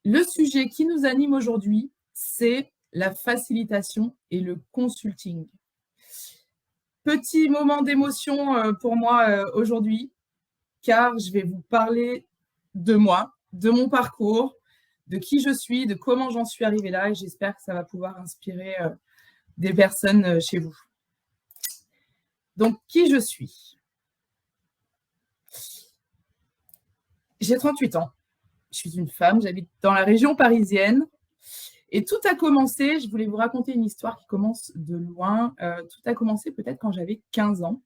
Le sujet qui nous anime aujourd'hui, c'est la facilitation et le consulting. Petit moment d'émotion pour moi aujourd'hui, car je vais vous parler de moi, de mon parcours, de qui je suis, de comment j'en suis arrivée là, et j'espère que ça va pouvoir inspirer des personnes chez vous. Donc, qui je suis? J'ai 38 ans. Je suis une femme, j'habite dans la région parisienne. Et tout a commencé, je voulais vous raconter une histoire qui commence de loin. Tout a commencé peut-être quand j'avais 15 ans,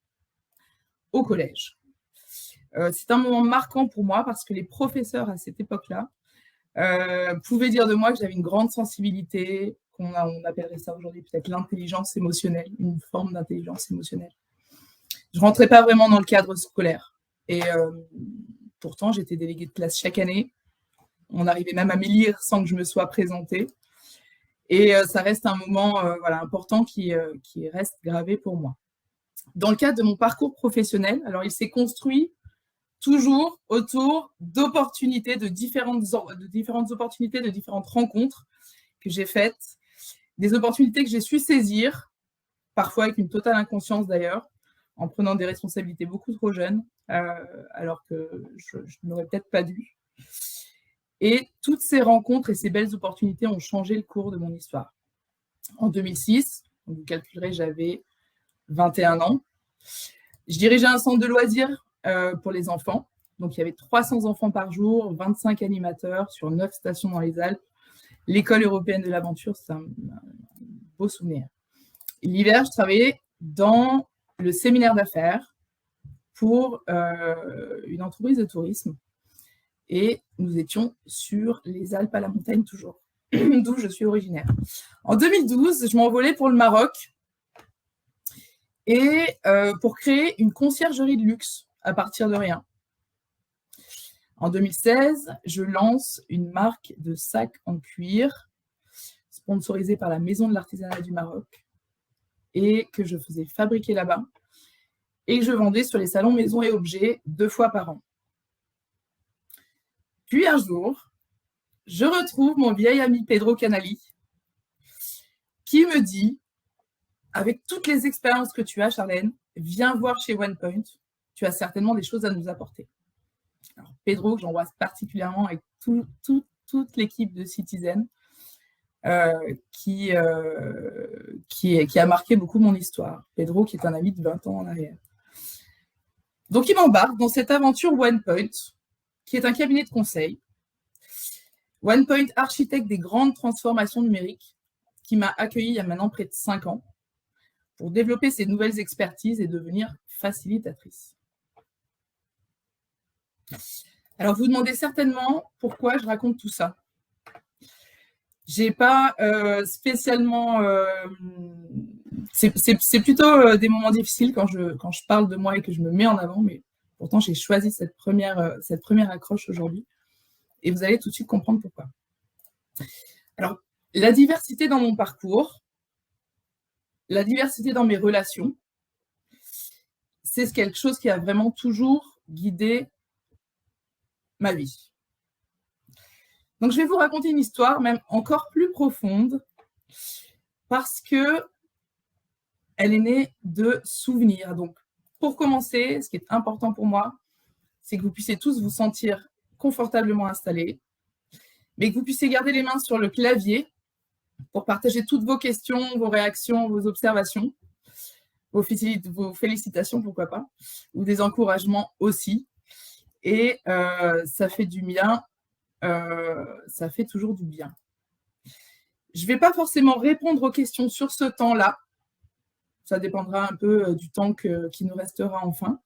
au collège. C'est un moment marquant pour moi parce que les professeurs à cette époque-là pouvaient dire de moi que j'avais une grande sensibilité, on appellerait ça aujourd'hui peut-être l'intelligence émotionnelle, une forme d'intelligence émotionnelle. Je ne rentrais pas vraiment dans le cadre scolaire. Et pourtant, j'étais déléguée de classe chaque année. On arrivait même à m'élire sans que je me sois présentée. Et ça reste un moment important qui reste gravé pour moi. Dans le cadre de mon parcours professionnel, alors il s'est construit toujours autour d'opportunités, de différentes opportunités, de différentes rencontres que j'ai faites, des opportunités que j'ai su saisir, parfois avec une totale inconscience d'ailleurs, en prenant des responsabilités beaucoup trop jeunes, alors que je n'aurais peut-être pas dû. Et toutes ces rencontres et ces belles opportunités ont changé le cours de mon histoire. En 2006, vous calculerez, j'avais 21 ans. Je dirigeais un centre de loisirs pour les enfants. Donc, il y avait 300 enfants par jour, 25 animateurs sur 9 stations dans les Alpes. L'école européenne de l'aventure, c'est un beau souvenir. L'hiver, je travaillais dans le séminaire d'affaires pour une entreprise de tourisme. Et nous étions sur les Alpes à la montagne toujours, d'où je suis originaire. En 2012, je m'envolais pour le Maroc et pour créer une conciergerie de luxe à partir de rien. En 2016, je lance une marque de sacs en cuir sponsorisée par la Maison de l'Artisanat du Maroc et que je faisais fabriquer là-bas et que je vendais sur les salons maisons et objets 2 fois par an. Puis un jour, je retrouve mon vieil ami Pedro Canali qui me dit « Avec toutes les expériences que tu as, Charlène, viens voir chez OnePoint, tu as certainement des choses à nous apporter. » Alors, Pedro, que j'embrasse particulièrement avec toute l'équipe de Citizen, qui a marqué beaucoup mon histoire. Pedro, qui est un ami de 20 ans en arrière. Donc, il m'embarque dans cette aventure OnePoint, qui est un cabinet de conseil. OnePoint, architecte des grandes transformations numériques, qui m'a accueilli il y a maintenant près de 5 ans pour développer ses nouvelles expertises et devenir facilitatrice. Alors, vous demandez certainement pourquoi je raconte tout ça. J'ai pas spécialement... c'est plutôt des moments difficiles quand je parle de moi et que je me mets en avant, mais pourtant, j'ai choisi cette première accroche aujourd'hui. Et vous allez tout de suite comprendre pourquoi. Alors, la diversité dans mon parcours, la diversité dans mes relations, c'est quelque chose qui a vraiment toujours guidé ma vie. Donc, je vais vous raconter une histoire même encore plus profonde parce que elle est née de souvenirs. Donc, pour commencer, ce qui est important pour moi, c'est que vous puissiez tous vous sentir confortablement installés, mais que vous puissiez garder les mains sur le clavier pour partager toutes vos questions, vos réactions, vos observations, vos félicitations, pourquoi pas, ou des encouragements aussi. Et ça fait du bien, ça fait toujours du bien. Je ne vais pas forcément répondre aux questions sur ce temps-là. Ça dépendra un peu du temps qui nous restera enfin.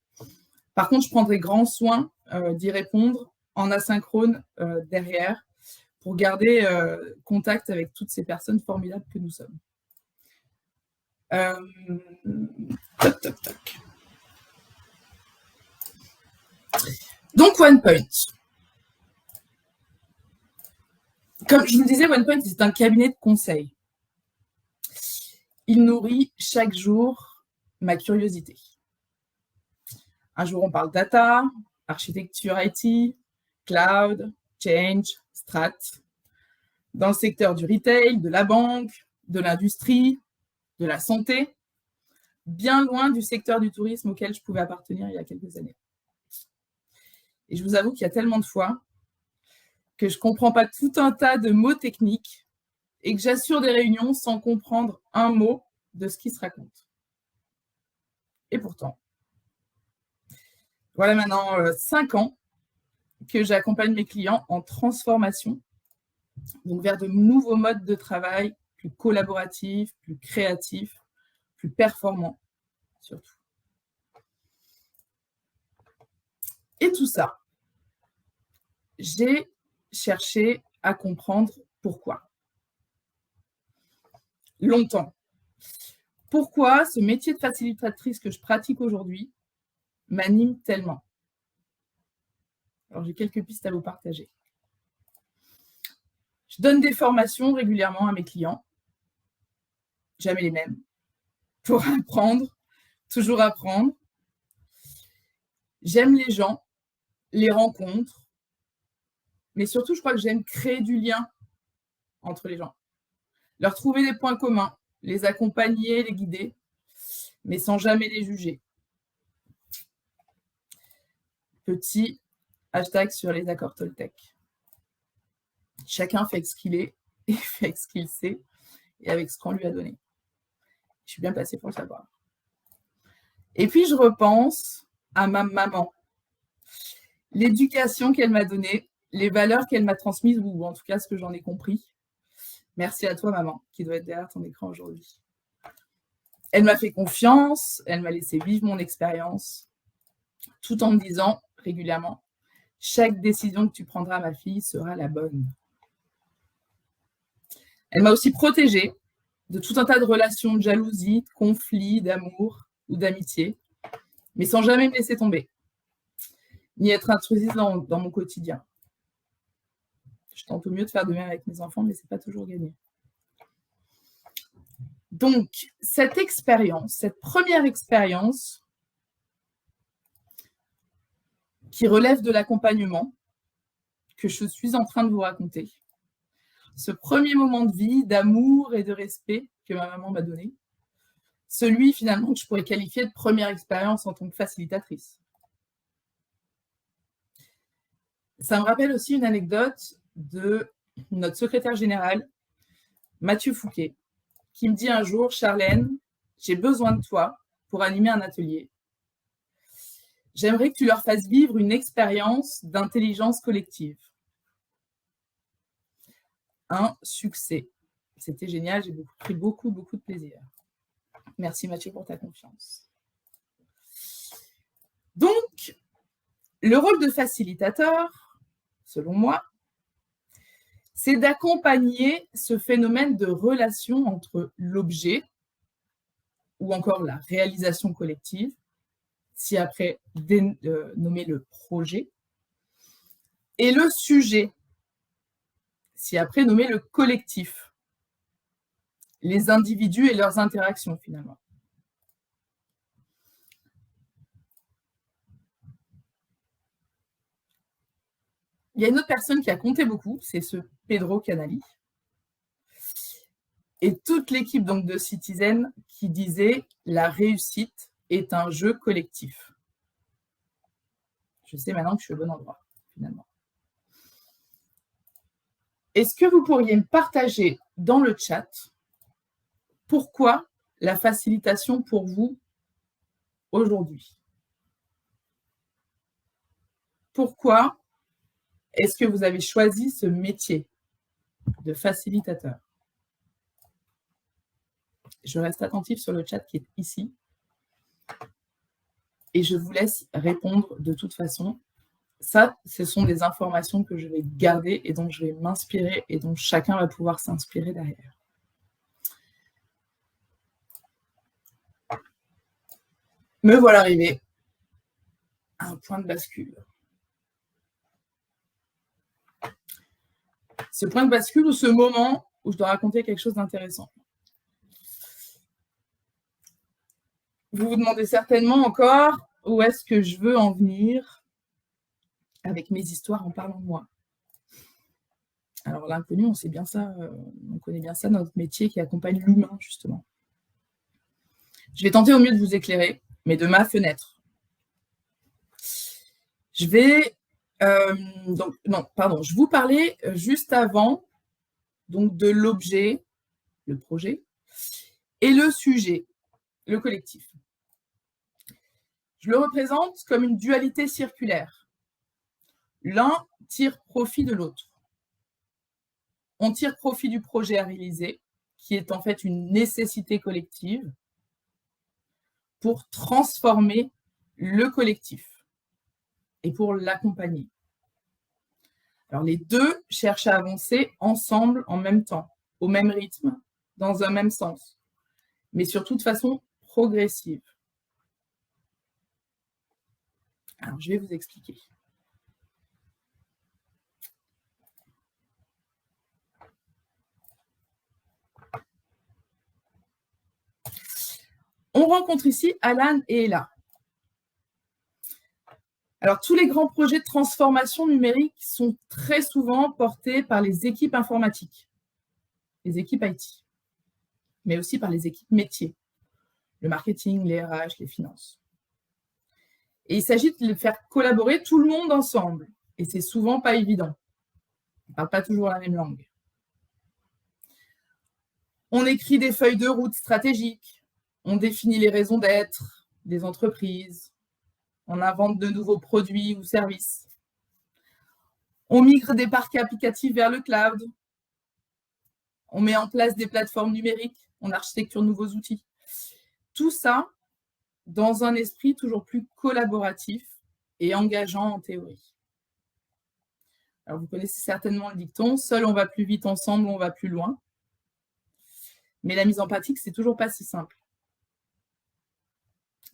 Par contre, je prendrai grand soin d'y répondre en asynchrone derrière pour garder contact avec toutes ces personnes formidables que nous sommes. Toc, toc, toc. Donc, OnePoint. Comme je vous le disais, OnePoint, c'est un cabinet de conseil. Il nourrit chaque jour ma curiosité. Un jour, on parle data, architecture IT, cloud, change, strat. dans le secteur du retail, de la banque, de l'industrie, de la santé, bien loin du secteur du tourisme auquel je pouvais appartenir il y a quelques années. Et je vous avoue qu'il y a tellement de fois que je ne comprends pas tout un tas de mots techniques et que j'assure des réunions sans comprendre un mot de ce qui se raconte. Et pourtant, voilà maintenant 5 ans que j'accompagne mes clients en transformation, donc vers de nouveaux modes de travail plus collaboratifs, plus créatifs, plus performants surtout. Et tout ça, j'ai cherché à comprendre pourquoi. Longtemps. Pourquoi ce métier de facilitatrice que je pratique aujourd'hui m'anime tellement? Alors, j'ai quelques pistes à vous partager. Je donne des formations régulièrement à mes clients, jamais les mêmes, pour apprendre, toujours apprendre. J'aime les gens, les rencontres, mais surtout, je crois que j'aime créer du lien entre les gens, leur trouver des points communs, les accompagner, les guider, mais sans jamais les juger. Petit hashtag sur les accords Toltec. Chacun fait avec ce qu'il est et fait avec ce qu'il sait et avec ce qu'on lui a donné. Je suis bien placée pour le savoir. Et puis, je repense à ma maman. L'éducation qu'elle m'a donnée, les valeurs qu'elle m'a transmises, ou en tout cas ce que j'en ai compris. Merci à toi, maman, qui doit être derrière ton écran aujourd'hui. Elle m'a fait confiance, elle m'a laissé vivre mon expérience, tout en me disant régulièrement, chaque décision que tu prendras, ma fille, sera la bonne. Elle m'a aussi protégée de tout un tas de relations de jalousie, de conflits, d'amour ou d'amitié, mais sans jamais me laisser tomber, ni être intrusive dans mon quotidien. Je tente au mieux de faire de même avec mes enfants, mais ce n'est pas toujours gagné. Donc, cette expérience, cette première expérience qui relève de l'accompagnement que je suis en train de vous raconter, ce premier moment de vie, d'amour et de respect que ma maman m'a donné, celui finalement que je pourrais qualifier de première expérience en tant que facilitatrice. Ça me rappelle aussi une anecdote de notre secrétaire général, Mathieu Fouquet, qui me dit un jour, Charlène, j'ai besoin de toi pour animer un atelier. J'aimerais que tu leur fasses vivre une expérience d'intelligence collective. Un succès. C'était génial, j'ai pris beaucoup de plaisir. Merci Mathieu pour ta confiance. Donc, le rôle de facilitateur, selon moi, c'est d'accompagner ce phénomène de relation entre l'objet ou encore la réalisation collective, si après nommer le projet, et le sujet, si après nommer le collectif, les individus et leurs interactions finalement. Il y a une autre personne qui a compté beaucoup, c'est ce Pedro Canali. Et toute l'équipe donc de Citizen qui disait « La réussite est un jeu collectif ». Je sais maintenant que je suis au bon endroit, finalement. Est-ce que vous pourriez me partager dans le chat pourquoi la facilitation pour vous aujourd'hui? Pourquoi est-ce que vous avez choisi ce métier de facilitateur? Je reste attentive sur le chat qui est ici. Et je vous laisse répondre de toute façon. Ça, ce sont des informations que je vais garder et dont je vais m'inspirer et dont chacun va pouvoir s'inspirer derrière. Me voilà arrivé à un point de bascule. Ce point de bascule ou ce moment où je dois raconter quelque chose d'intéressant. Vous vous demandez certainement encore où est-ce que je veux en venir avec mes histoires en parlant de moi. Alors l'inconnu, on sait bien ça, on connaît bien ça dans notre métier qui accompagne l'humain, justement. Je vais tenter au mieux de vous éclairer, mais de ma fenêtre. Je vais je vous parlais juste avant donc de l'objet, le projet, et le sujet, le collectif. Je le représente comme une dualité circulaire. L'un tire profit de l'autre. On tire profit du projet à réaliser, qui est en fait une nécessité collective, pour transformer le collectif et pour l'accompagner. Alors les deux cherchent à avancer ensemble en même temps, au même rythme, dans un même sens, mais surtout de façon progressive. Alors je vais vous expliquer. On rencontre ici Alan et Ella. Alors, tous les grands projets de transformation numérique sont très souvent portés par les équipes informatiques, les équipes IT, mais aussi par les équipes métiers, le marketing, les RH, les finances. Et il s'agit de faire collaborer tout le monde ensemble, et c'est souvent pas évident. On ne parle pas toujours la même langue. On écrit des feuilles de route stratégiques, on définit les raisons d'être des entreprises, on invente de nouveaux produits ou services. On migre des parcs applicatifs vers le cloud. On met en place des plateformes numériques. On architecture de nouveaux outils. Tout ça dans un esprit toujours plus collaboratif et engageant en théorie. Alors, vous connaissez certainement le dicton « Seul on va plus vite, ensemble on va plus loin ». Mais la mise en pratique, c'est toujours pas si simple.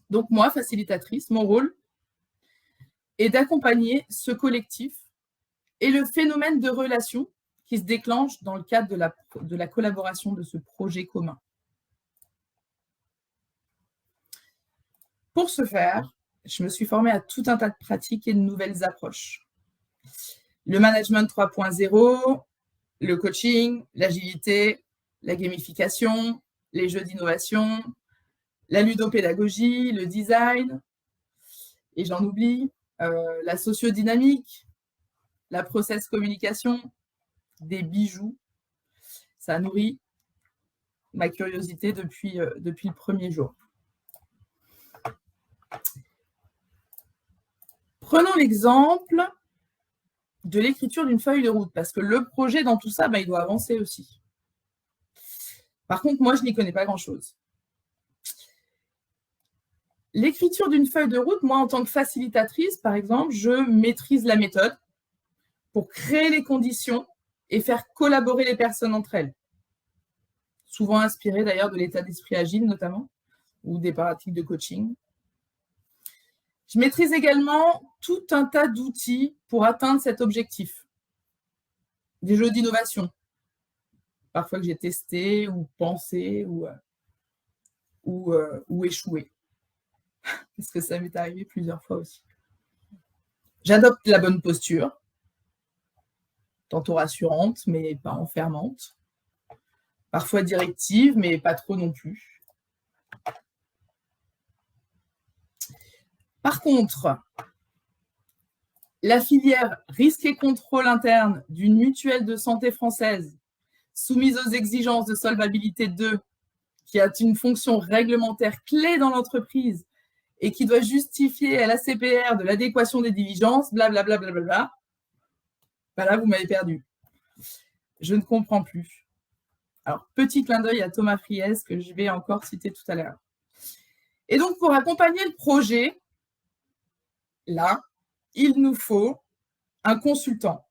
Donc moi, facilitatrice, mon rôle est d'accompagner ce collectif et le phénomène de relation qui se déclenche dans le cadre de la collaboration de ce projet commun. Pour ce faire, je me suis formée à tout un tas de pratiques et de nouvelles approches. Le management 3.0, le coaching, l'agilité, la gamification, les jeux d'innovation, la ludopédagogie, le design, et j'en oublie, la sociodynamique, la process communication, des bijoux. Ça nourrit ma curiosité depuis le premier jour. Prenons l'exemple de l'écriture d'une feuille de route, parce que le projet dans tout ça, il doit avancer aussi. Par contre, moi, je n'y connais pas grand-chose. L'écriture d'une feuille de route, moi, en tant que facilitatrice, par exemple, je maîtrise la méthode pour créer les conditions et faire collaborer les personnes entre elles. Souvent inspirée d'ailleurs de l'état d'esprit agile, notamment, ou des pratiques de coaching. Je maîtrise également tout un tas d'outils pour atteindre cet objectif. Des jeux d'innovation, parfois que j'ai testé ou pensé ou échoué. Parce que ça m'est arrivé plusieurs fois aussi. J'adopte la bonne posture, tantôt rassurante, mais pas enfermante. Parfois directive, mais pas trop non plus. Par contre, la filière risque et contrôle interne d'une mutuelle de santé française soumise aux exigences de solvabilité 2, qui a une fonction réglementaire clé dans l'entreprise et qui doit justifier à la CPR de l'adéquation des diligences, blablabla, blablabla. Là, vous m'avez perdu. Je ne comprends plus. Alors, petit clin d'œil à Thomas Friès, que je vais encore citer tout à l'heure. Et donc, pour accompagner le projet, là, il nous faut un consultant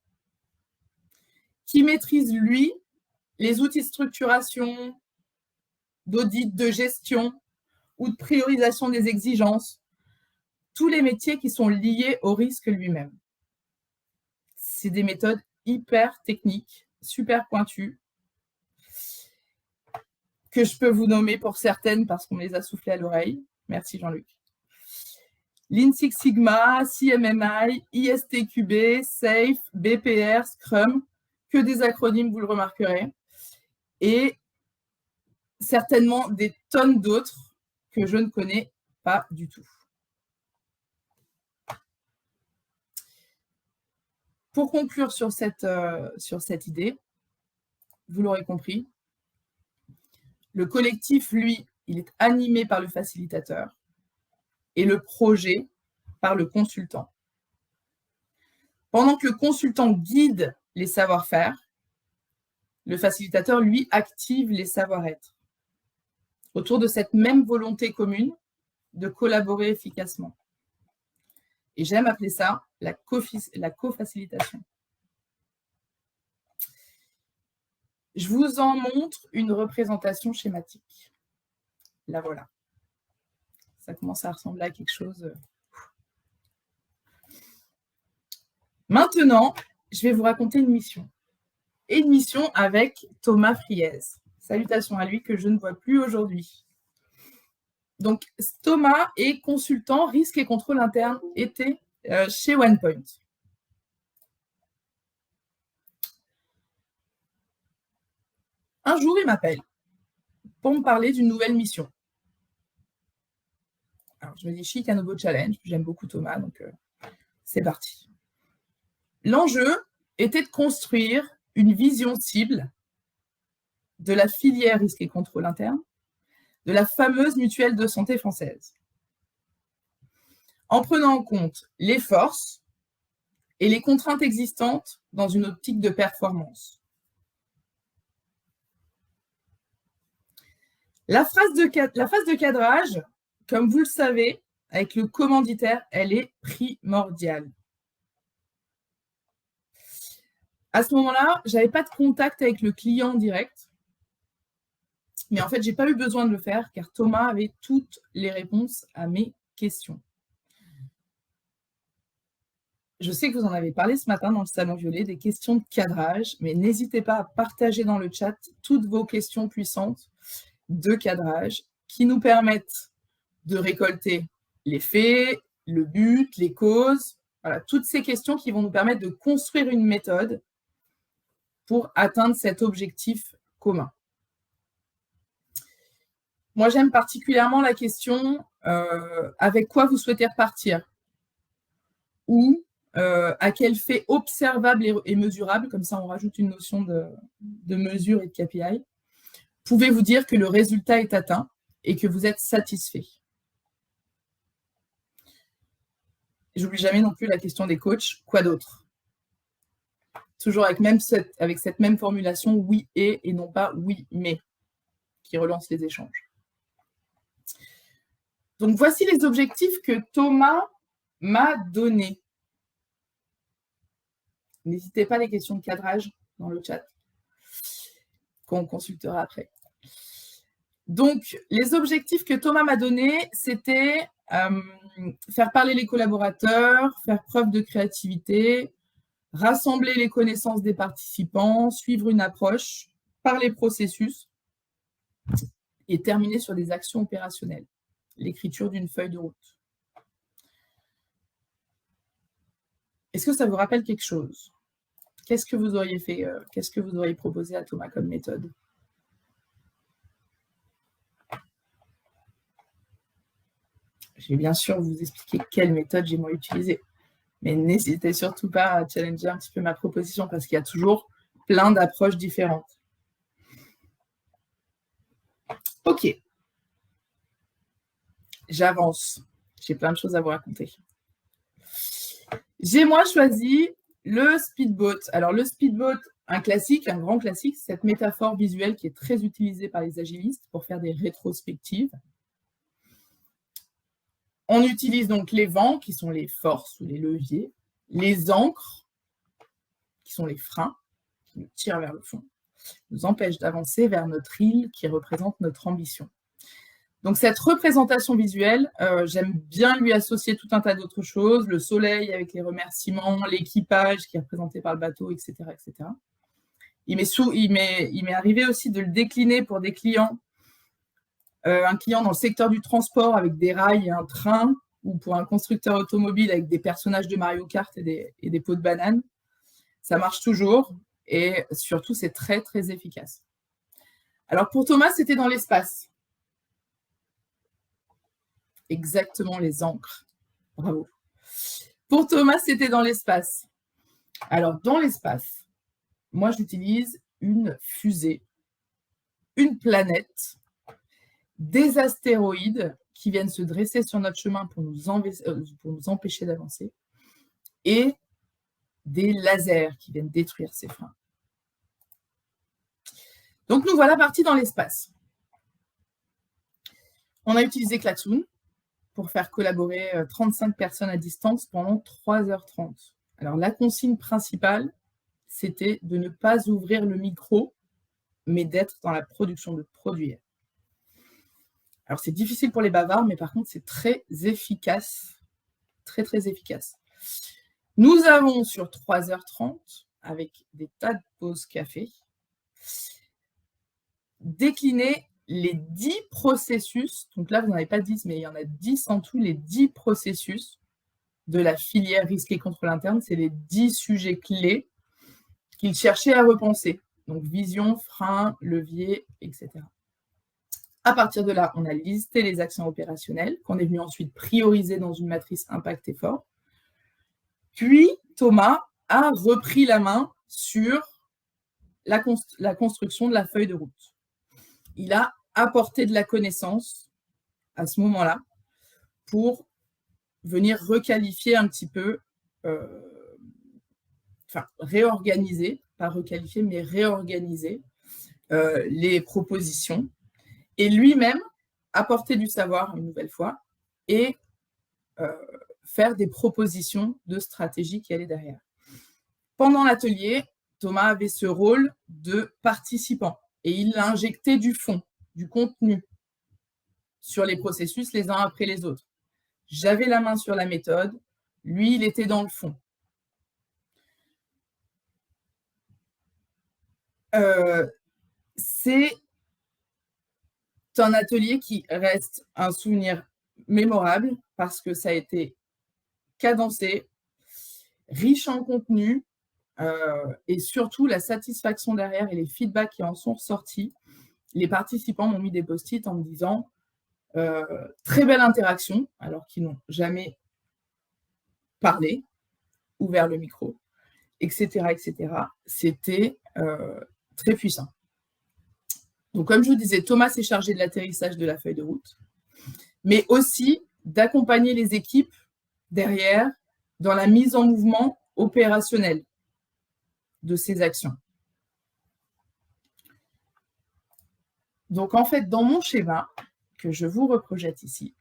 qui maîtrise, lui, les outils de structuration, d'audit, de gestion ou de priorisation des exigences, tous les métiers qui sont liés au risque lui-même. C'est des méthodes hyper techniques, super pointues, que je peux vous nommer pour certaines parce qu'on me les a soufflées à l'oreille. Merci Jean-Luc. Lean Six Sigma, CMMI, ISTQB, SAFe, BPR, Scrum, que des acronymes, vous le remarquerez, et certainement des tonnes d'autres que je ne connais pas du tout. Pour conclure sur cette idée, vous l'aurez compris, le collectif, lui, il est animé par le facilitateur et le projet par le consultant. Pendant que le consultant guide les savoir-faire, le facilitateur, lui, active les savoir-être autour de cette même volonté commune de collaborer efficacement. Et j'aime appeler ça la co-facilitation. Je vous en montre une représentation schématique. La voilà. Ça commence à ressembler à quelque chose. Maintenant, je vais vous raconter une mission. Et une mission avec Thomas Friez. Salutations à lui que je ne vois plus aujourd'hui. Donc, Thomas est consultant risque et contrôle interne été chez OnePoint. Un jour, il m'appelle pour me parler d'une nouvelle mission. Alors, je me dis, chic, un nouveau challenge. J'aime beaucoup Thomas, donc c'est parti. L'enjeu était de construire une vision cible de la filière risque et contrôle interne de la fameuse mutuelle de santé française, en prenant en compte les forces et les contraintes existantes dans une optique de performance. La phase de cadrage, comme vous le savez, avec le commanditaire, elle est primordiale. À ce moment-là, je n'avais pas de contact avec le client direct, mais en fait, je n'ai pas eu besoin de le faire car Thomas avait toutes les réponses à mes questions. Je sais que vous en avez parlé ce matin dans le Salon Violet, des questions de cadrage, mais n'hésitez pas à partager dans le chat toutes vos questions puissantes de cadrage qui nous permettent de récolter les faits, le but, les causes, voilà, toutes ces questions qui vont nous permettre de construire une méthode pour atteindre cet objectif commun. Moi, j'aime particulièrement la question avec quoi vous souhaitez repartir ou à quel fait observable et mesurable, comme ça on rajoute une notion de mesure et de KPI, pouvez-vous dire que le résultat est atteint et que vous êtes satisfait. J'oublie jamais non plus la question des coachs, quoi d'autre? Toujours avec cette même formulation, oui et non pas oui mais, qui relance les échanges. Donc, voici les objectifs que Thomas m'a donnés. N'hésitez pas à les questions de cadrage dans le chat, qu'on consultera après. Donc, les objectifs que Thomas m'a donnés, c'était faire parler les collaborateurs, faire preuve de créativité, rassembler les connaissances des participants, suivre une approche par les processus et terminer sur des actions opérationnelles. L'écriture d'une feuille de route. Est-ce que ça vous rappelle quelque chose? Qu'est-ce que vous auriez fait? Qu'est-ce que vous auriez proposé à Thomas comme méthode? Je vais bien sûr vous expliquer quelle méthode j'ai moi utilisée. Mais n'hésitez surtout pas à challenger un petit peu ma proposition parce qu'il y a toujours plein d'approches différentes. Ok. J'avance. J'ai plein de choses à vous raconter. J'ai moi choisi le speedboat. Alors le speedboat, un classique, un grand classique, cette métaphore visuelle qui est très utilisée par les agilistes pour faire des rétrospectives. On utilise donc les vents, qui sont les forces ou les leviers, les ancres, qui sont les freins, qui nous tirent vers le fond, nous empêchent d'avancer vers notre île qui représente notre ambition. Donc cette représentation visuelle, j'aime bien lui associer tout un tas d'autres choses, le soleil avec les remerciements, l'équipage qui est représenté par le bateau, etc. etc. Il m'est arrivé aussi de le décliner pour des clients, un client dans le secteur du transport avec des rails et un train, ou pour un constructeur automobile avec des personnages de Mario Kart et des pots de banane. Ça marche toujours. et surtout, c'est très, très efficace. Alors, pour Thomas, c'était dans l'espace. Exactement, les encres. Bravo. Pour Thomas, c'était dans l'espace. Alors, dans l'espace, moi, j'utilise une fusée, une planète, des astéroïdes qui viennent se dresser sur notre chemin pour nous empêcher d'avancer, et des lasers qui viennent détruire ces freins. Donc, nous voilà partis dans l'espace. On a utilisé Klaxoon pour faire collaborer 35 personnes à distance pendant 3h30. Alors, la consigne principale, c'était de ne pas ouvrir le micro, mais d'être dans la production, de produire. Alors, c'est difficile pour les bavards, mais par contre, c'est très efficace. Très, très efficace. Nous avons sur 3h30, avec des tas de pauses café, décliné les 10 processus. Donc là, vous n'en avez pas 10, mais il y en a 10 en tout, les 10 processus de la filière risque et contrôle interne. C'est les 10 sujets clés qu'il cherchait à repenser. Donc, vision, frein, levier, etc. À partir de là, on a listé les actions opérationnelles qu'on est venu ensuite prioriser dans une matrice impact effort. Puis, Thomas a repris la main sur la construction de la feuille de route. Il a apporté de la connaissance à ce moment-là pour venir requalifier un petit peu, réorganiser, pas requalifier, mais réorganiser les propositions, et lui-même apporter du savoir une nouvelle fois et faire des propositions de stratégie qui allaient derrière. Pendant l'atelier, Thomas avait ce rôle de participant et il a injecté du fond, du contenu sur les processus les uns après les autres. J'avais la main sur la méthode, lui, il était dans le fond. C'est un atelier qui reste un souvenir mémorable parce que ça a été cadencé, riche en contenu, et surtout la satisfaction derrière et les feedbacks qui en sont ressortis. Les participants m'ont mis des post-it en me disant très belle interaction, alors qu'ils n'ont jamais parlé, ouvert le micro, etc. etc. C'était très puissant. Donc, comme je vous disais, Thomas s'est chargé de l'atterrissage de la feuille de route, mais aussi d'accompagner les équipes derrière dans la mise en mouvement opérationnelle de ces actions. Donc, en fait, dans mon schéma, que je vous reprojette ici,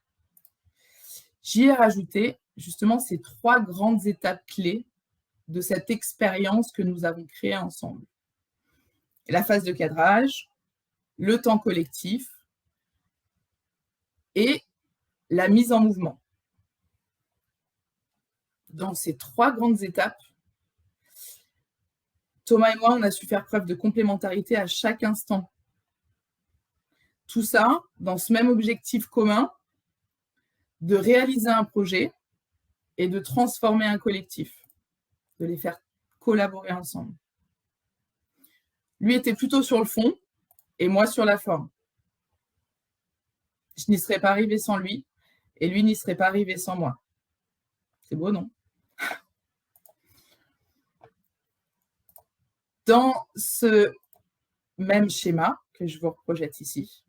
j'y ai rajouté justement ces 3 grandes étapes clés de cette expérience que nous avons créée ensemble. La phase de cadrage, le temps collectif et la mise en mouvement. Dans ces 3 grandes étapes, Thomas et moi, on a su faire preuve de complémentarité à chaque instant. Tout ça dans ce même objectif commun de réaliser un projet et de transformer un collectif, de les faire collaborer ensemble. Lui était plutôt sur le fond et moi sur la forme. Je n'y serais pas arrivée sans lui et lui n'y serait pas arrivé sans moi. C'est beau, non? Dans ce même schéma que je vous reprojette ici,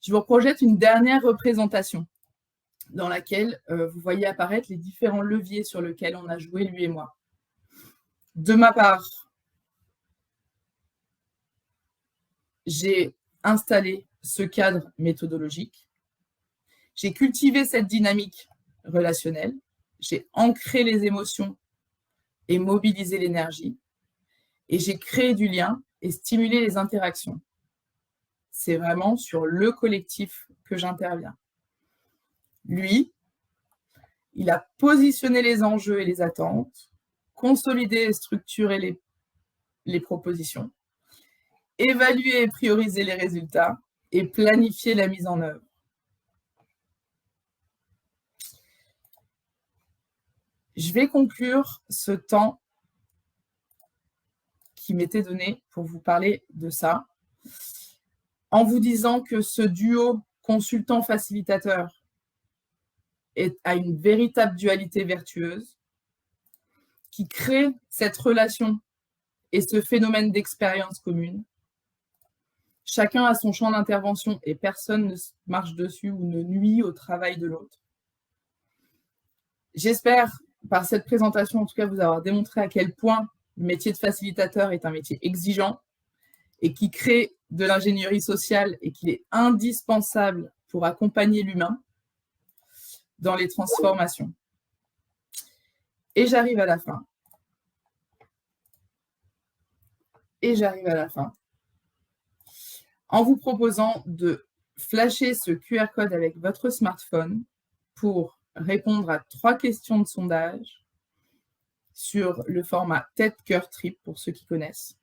je vous reprojette une dernière représentation dans laquelle vous voyez apparaître les différents leviers sur lesquels on a joué, lui et moi. De ma part, j'ai installé ce cadre méthodologique, j'ai cultivé cette dynamique relationnelle, j'ai ancré les émotions et mobilisé l'énergie, et j'ai créé du lien et stimulé les interactions. C'est vraiment sur le collectif que j'interviens. Lui, il a positionné les enjeux et les attentes, consolidé et structuré les propositions, évalué et prioriser les résultats et planifier la mise en œuvre. Je vais conclure ce temps qui m'était donné pour vous parler de ça, en vous disant que ce duo consultant-facilitateur a une véritable dualité vertueuse qui crée cette relation et ce phénomène d'expérience commune. Chacun a son champ d'intervention et personne ne marche dessus ou ne nuit au travail de l'autre. J'espère, par cette présentation, en tout cas, vous avoir démontré à quel point le métier de facilitateur est un métier exigeant et qui crée de l'ingénierie sociale et qu'il est indispensable pour accompagner l'humain dans les transformations. Et j'arrive à la fin. En vous proposant de flasher ce QR code avec votre smartphone pour répondre à 3 questions de sondage sur le format tête-cœur-trip, pour ceux qui connaissent,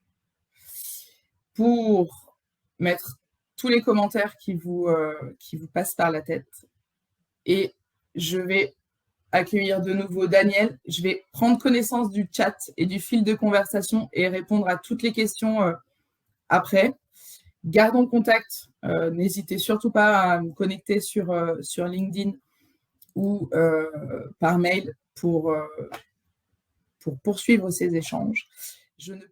pour mettre tous les commentaires qui vous passent par la tête. Et je vais accueillir de nouveau Daniel. Je vais prendre connaissance du chat et du fil de conversation et répondre à toutes les questions après. Gardons contact. N'hésitez surtout pas à me connecter sur LinkedIn ou par mail pour poursuivre ces échanges. Je ne